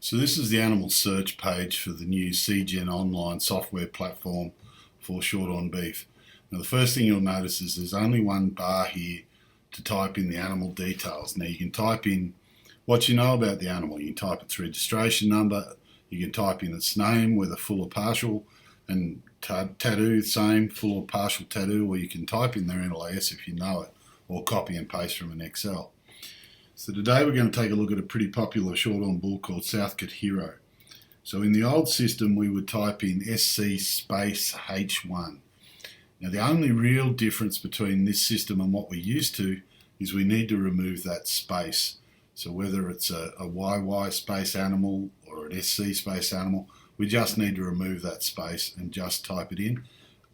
So this is the animal search page for the new CGen online software platform for short-horn beef. Now the first thing you'll notice is there's only one bar here to type in the animal details. Now you can type in what you know about the animal. You can type its registration number, you can type in its name, whether full or partial, and tattoo, same, full or partial tattoo, or you can type in their NLIS if you know it, or copy and paste from an Excel. So today we're going to take a look at a pretty popular short-horn bull called Southcote Hero. So in the old system we would type in SC space H1. Now the only real difference between this system and what we're used to is we need to remove that space. So whether it's a YY space animal or an SC space animal, we just need to remove that space and just type it in,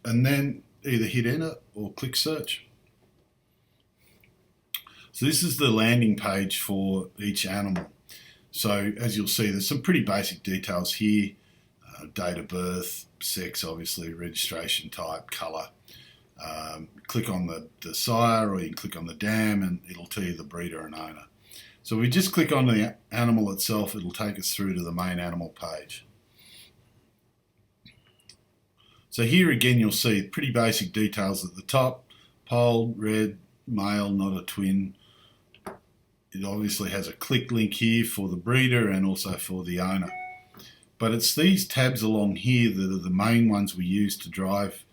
and then either hit enter or click search. So this is the landing page for each animal. So as you'll see, there's some pretty basic details here. Date of birth, sex obviously, registration type, colour. Click on the sire, or you can click on the dam and it'll tell you the breeder and owner. So if we just click on the animal itself, it'll take us through to the main animal page. So here again you'll see pretty basic details at the top. Polled, red, male, not a twin. It obviously has a click link here for the breeder and also for the owner. But it's these tabs along here that are the main ones we use to drive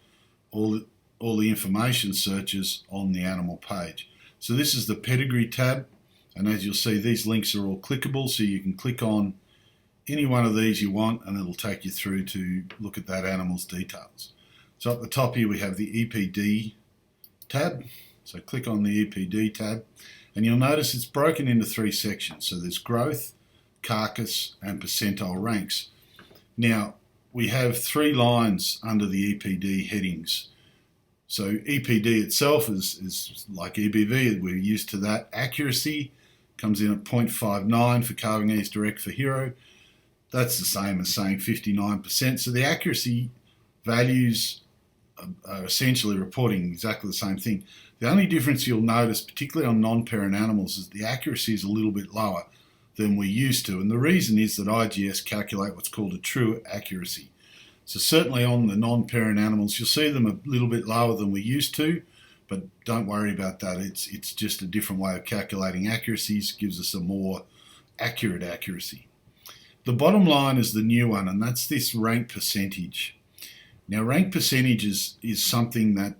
all the information searches on the animal page. So this is the pedigree tab, and as you'll see, these links are all clickable, so you can click on any one of these you want and it'll take you through to look at that animal's details. So at the top here we have the EPD tab. So click on the EPD tab and you'll notice it's broken into three sections. So there's growth, carcass and percentile ranks. Now we have three lines under the EPD headings. So EPD itself is like EBV, we're used to that. Accuracy comes in at 0.59 for Carving Ease Direct for Hero. That's the same as saying 59%. So the accuracy values are essentially reporting exactly the same thing. The only difference you'll notice, particularly on non-parent animals, is the accuracy is a little bit lower than we're used to. And the reason is that IGS calculate what's called a true accuracy. So certainly on the non-parent animals, you'll see them a little bit lower than we're used to, but don't worry about that. It's just a different way of calculating accuracies, gives us a more accurate accuracy. The bottom line is the new one, and that's this rank percentage. Now rank percentage is something that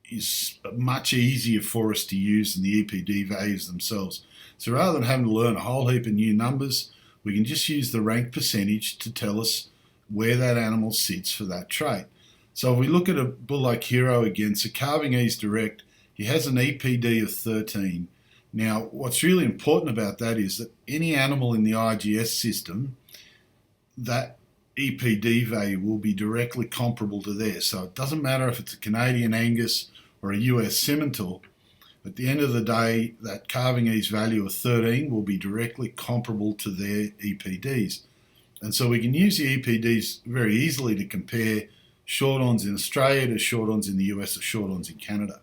is much easier for us to use than the EPD values themselves. So rather than having to learn a whole heap of new numbers, we can just use the rank percentage to tell us where that animal sits for that trait. So if we look at a bull like Hero again, so Carving Ease Direct, he has an EPD of 13. Now what's really important about that is that any animal in the IGS system, that EPD value will be directly comparable to theirs. So it doesn't matter if it's a Canadian Angus or a US Simmental. At the end of the day, that Carving Ease value of 13 will be directly comparable to their EPDs. And so we can use the EPDs very easily to compare short-horns in Australia to short-horns in the US or short-horns in Canada.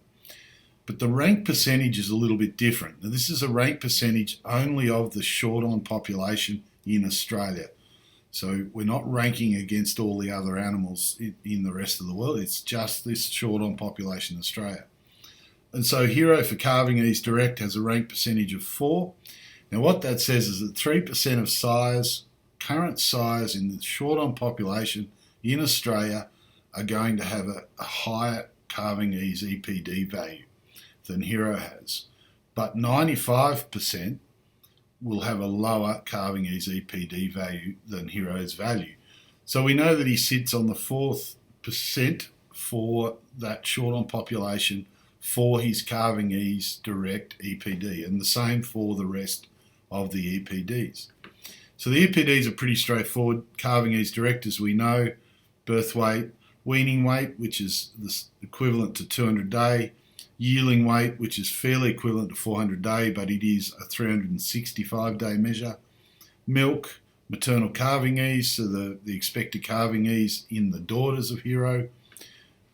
But the rank percentage is a little bit different. Now this is a rank percentage only of the short-horn population in Australia. So we're not ranking against all the other animals in the rest of the world. It's just this short-horn population in Australia. And so Hero for Carving Ease Direct has a rank percentage of 4. Now what that says is that 3% of sires, current sires in the short-horn population in Australia are going to have a higher Carving Ease EPD value than Hero has. But 95% will have a lower Carving Ease EPD value than Hero's value. So we know that he sits on the 4th percent for that short-horn population for his Carving Ease Direct EPD, and the same for the rest of the EPDs. So the EPDs are pretty straightforward. Carving Ease Direct, as we know, birth weight, weaning weight, which is the equivalent to 200 day, yearling weight, which is fairly equivalent to 400 day, but it is a 365 day measure. Milk, maternal calving ease, so the expected calving ease in the daughters of Hero.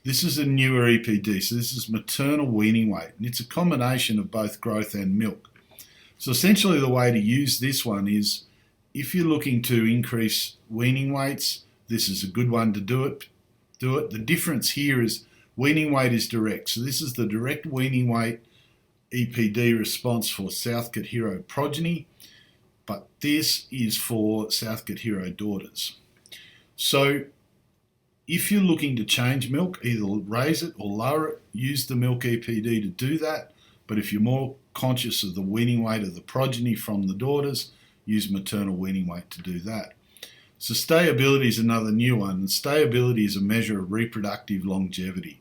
This is a newer EPD, so this is maternal weaning weight, and it's a combination of both growth and milk. So essentially the way to use this one is if you're looking to increase weaning weights, this is a good one to do it. The difference here is weaning weight is direct. So this is the direct weaning weight EPD response for Southcote Hero progeny, but this is for Southcote Hero daughters. So if you're looking to change milk, either raise it or lower it, use the milk EPD to do that. But if you're more conscious of the weaning weight of the progeny from the daughters, use maternal weaning weight to do that. So stayability is another new one. And stayability is a measure of reproductive longevity.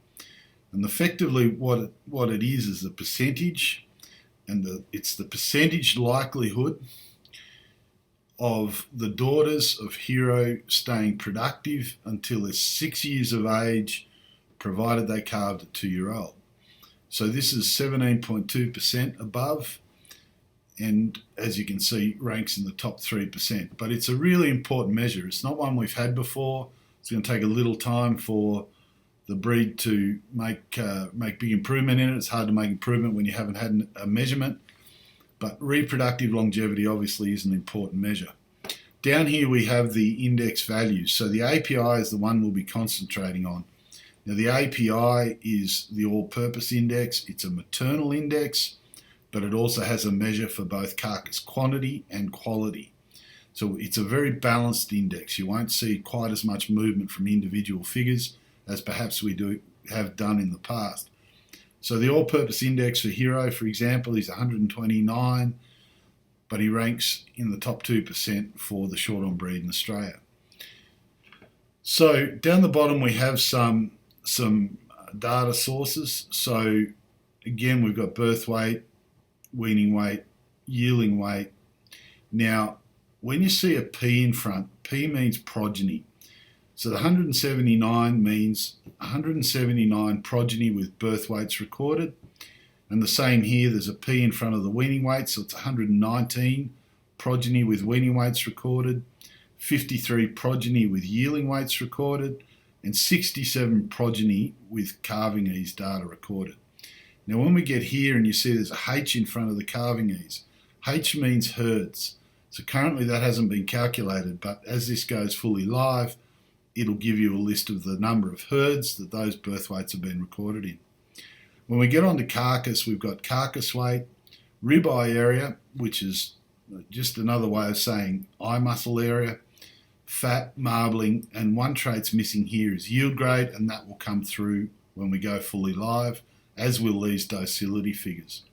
And effectively what it is the percentage, and it's the percentage likelihood of the daughters of Hero staying productive until they're 6 years of age, provided they calved at 2-year-old. So this is 17.2% above, and as you can see, ranks in the top 3%. But it's a really important measure. It's not one we've had before. It's going to take a little time for the breed to make big improvement in it. It's hard to make improvement when you haven't had a measurement. But reproductive longevity obviously is an important measure. Down here we have the index values. So the API is the one we'll be concentrating on. Now the API is the all-purpose index. It's a maternal index, but it also has a measure for both carcass quantity and quality. So it's a very balanced index. You won't see quite as much movement from individual figures as perhaps we have done in the past. So the all-purpose index for Hero, for example, is 129, but he ranks in the top 2% for the short-on breed in Australia. So down the bottom we have some data sources. So again, we've got birth weight, weaning weight, yielding weight. Now, when you see a P in front, P means progeny. So the 179 means 179 progeny with birth weights recorded. And the same here, there's a P in front of the weaning weight, so it's 119 progeny with weaning weights recorded, 53 progeny with yielding weights recorded, and 67 progeny with calving ease data recorded. Now when we get here and you see there's a H in front of the calving ease, H means herds. So currently that hasn't been calculated, but as this goes fully live, it'll give you a list of the number of herds that those birth weights have been recorded in. When we get on to carcass, we've got carcass weight, ribeye area, which is just another way of saying eye muscle area, fat, marbling, and one trait's missing here is yield grade, and that will come through when we go fully live, as will these docility figures.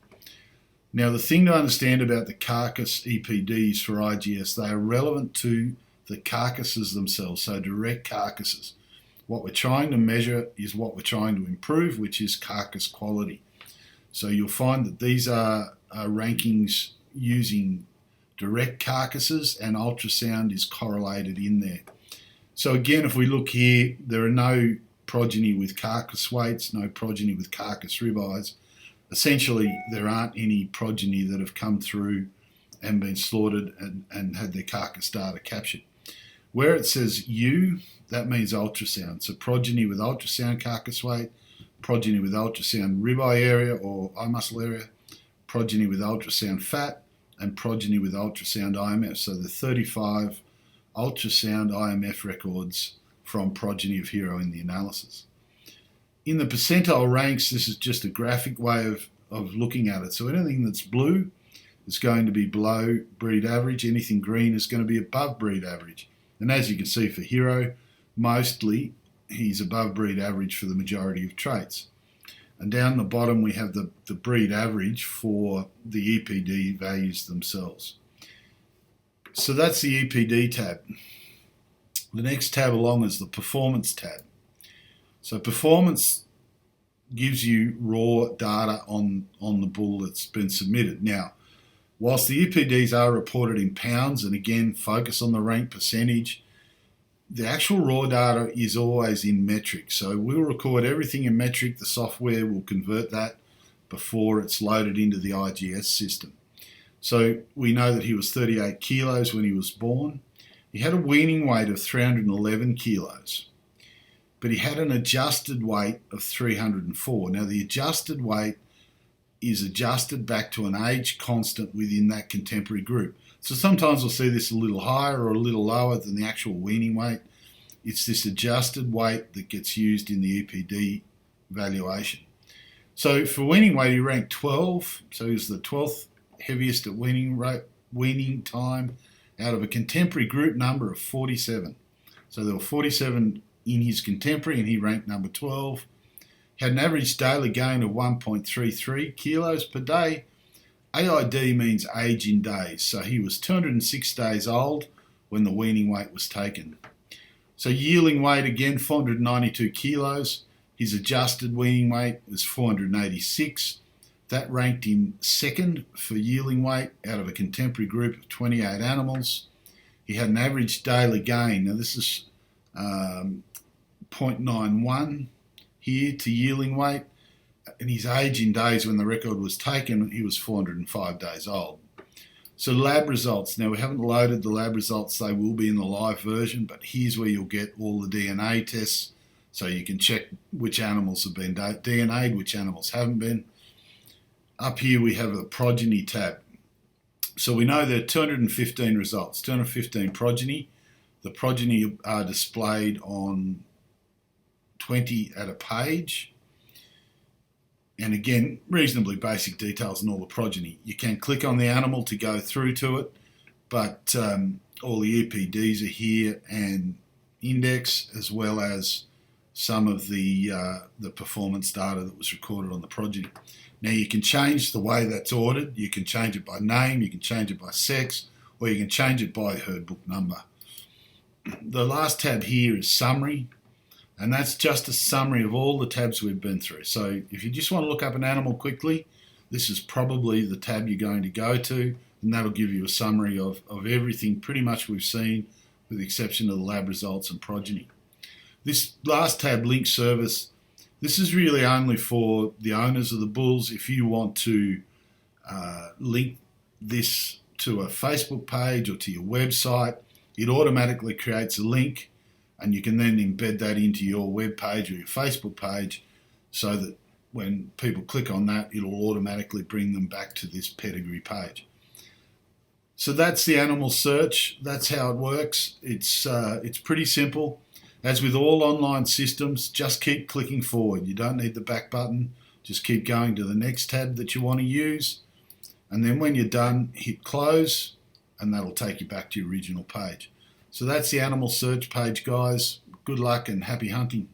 Now the thing to understand about the carcass EPDs for IGS, they are relevant to the carcasses themselves, so direct carcasses. What we're trying to measure is what we're trying to improve, which is carcass quality. So you'll find that these are rankings using direct carcasses, and ultrasound is correlated in there. So again, if we look here, there are no progeny with carcass weights, no progeny with carcass ribeyes. Essentially, there aren't any progeny that have come through and been slaughtered and had their carcass data captured. Where it says U, that means ultrasound. So progeny with ultrasound carcass weight, progeny with ultrasound ribeye area or eye muscle area, progeny with ultrasound fat, and progeny with ultrasound IMF. So the 35 ultrasound IMF records from progeny of Hero in the analysis. In the percentile ranks, this is just a graphic way of looking at it. So anything that's blue is going to be below breed average. Anything green is going to be above breed average. And as you can see for Hero, mostly he's above breed average for the majority of traits. And down the bottom we have the breed average for the EPD values themselves. So that's the EPD tab. The next tab along is the performance tab. So performance gives you raw data on the bull that's been submitted. Now, whilst the EPDs are reported in pounds, and again focus on the rank percentage, the actual raw data is always in metric. So we'll record everything in metric. The software will convert that before it's loaded into the IGS system. So we know that he was 38 kilos when he was born. He had a weaning weight of 311 kilos, but he had an adjusted weight of 304. Now the adjusted weight is adjusted back to an age constant within that contemporary group. So sometimes we'll see this a little higher or a little lower than the actual weaning weight. It's this adjusted weight that gets used in the EPD valuation. So for weaning weight, he ranked 12. So he was the 12th heaviest at weaning time out of a contemporary group number of 47. So there were 47 in his contemporary, and he ranked number 12. Had an average daily gain of 1.33 kilos per day. AID means age in days. So he was 206 days old when the weaning weight was taken. So yielding weight, again, 492 kilos. His adjusted weaning weight was 486. That ranked him second for yielding weight out of a contemporary group of 28 animals. He had an average daily gain. Now this is 0.91 here to yielding weight. And his age in days when the record was taken, he was 405 days old. So lab results. Now we haven't loaded the lab results. They will be in the live version, but here's where you'll get all the DNA tests. So you can check which animals have been DNA'd, which animals haven't been. Up here we have a progeny tab. So we know there are 215 results, 215 progeny. The progeny are displayed on 20 at a page. And again, reasonably basic details in all the progeny. You can click on the animal to go through to it, but all the EPDs are here and index, as well as some of the performance data that was recorded on the progeny. Now you can change the way that's ordered. You can change it by name, you can change it by sex, or you can change it by herd book number. The last tab here is summary, and that's just a summary of all the tabs we've been through. So if you just want to look up an animal quickly, this is probably the tab you're going to go to, and that'll give you a summary of everything pretty much we've seen, with the exception of the lab results and progeny. This last tab, link service, this is really only for the owners of the bulls. If you want to link this to a Facebook page or to your website, it automatically creates a link, and you can then embed that into your web page or your Facebook page, so that when people click on that, it'll automatically bring them back to this pedigree page. So that's the animal search. That's how it works. It's pretty simple. As with all online systems, just keep clicking forward. You don't need the back button. Just keep going to the next tab that you want to use. And then when you're done, hit close, and that'll take you back to your original page. So that's the animal search page, guys. Good luck and happy hunting.